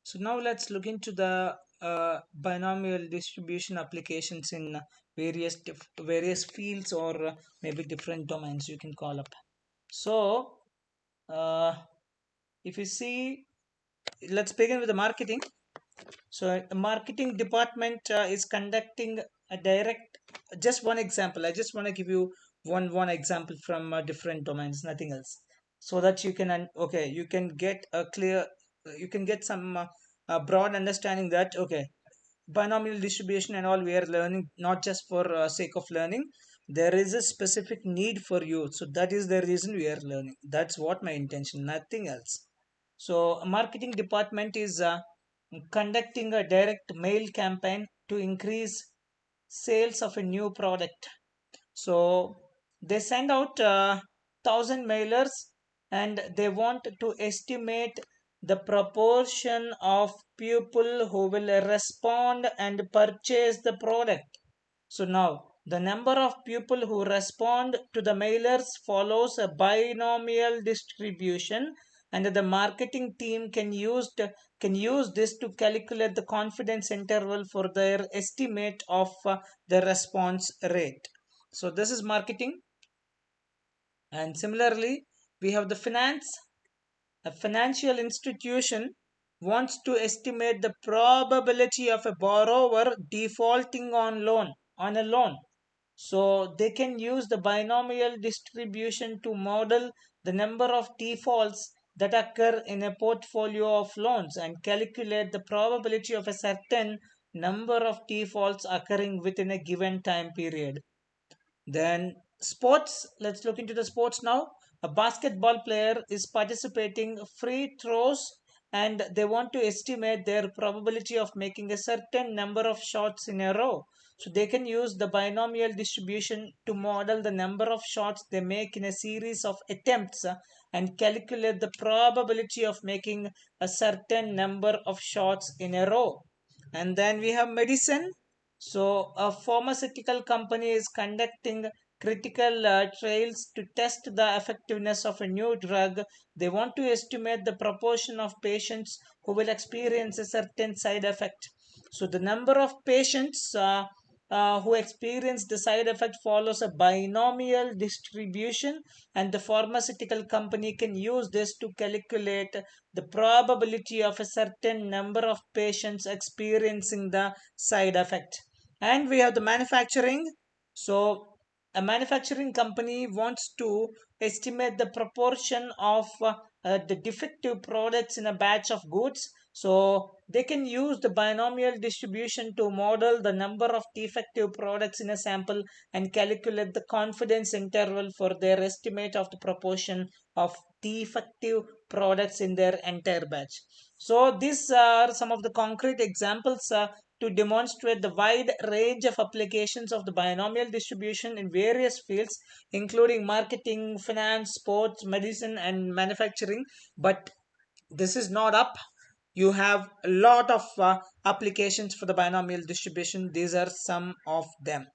So now let's look into the binomial distribution applications in various fields, or maybe different domains you can call up. So uh, if you see, let's begin with the marketing. So the marketing department is conducting a direct. Just one example. I just want to give you one example from different domains, nothing else, so that you can okay, you can get a clear, you can get some broad understanding that okay, binomial distribution and all we are learning not just for sake of learning. There is a specific need for you, so that is the reason we are learning. That's what my intention, nothing else. So marketing department is conducting a direct mail campaign to increase sales of a new product. So they send out 1,000 mailers, and they want to estimate the proportion of people who will respond and purchase the product. So now the number of people who respond to the mailers follows a binomial distribution, and the marketing team can use this to calculate the confidence interval for their estimate of the response rate. So this is marketing. And similarly, we have the finance. A financial institution wants to estimate the probability of a borrower defaulting on a loan. So they can use the binomial distribution to model the number of defaults that occur in a portfolio of loans and calculate the probability of a certain number of defaults occurring within a given time period. Then sports, let's look into the sports now. A basketball player is participating free throws, and they want to estimate their probability of making a certain number of shots in a row. So they can use the binomial distribution to model the number of shots they make in a series of attempts and calculate the probability of making a certain number of shots in a row. And then we have medicine. So, a pharmaceutical company is conducting critical trials to test the effectiveness of a new drug. They want to estimate the proportion of patients who will experience a certain side effect. So, the number of patients who experience the side effect follows a binomial distribution, and the pharmaceutical company can use this to calculate the probability of a certain number of patients experiencing the side effect. And we have the manufacturing. So a manufacturing company wants to estimate the proportion of the defective products in a batch of goods. So they can use the binomial distribution to model the number of defective products in a sample and calculate the confidence interval for their estimate of the proportion of defective products in their entire batch. So these are some of the concrete examples to demonstrate the wide range of applications of the binomial distribution in various fields, including marketing, finance, sports, medicine, and manufacturing. But this is not up. You have a lot of applications for the binomial distribution. These are some of them.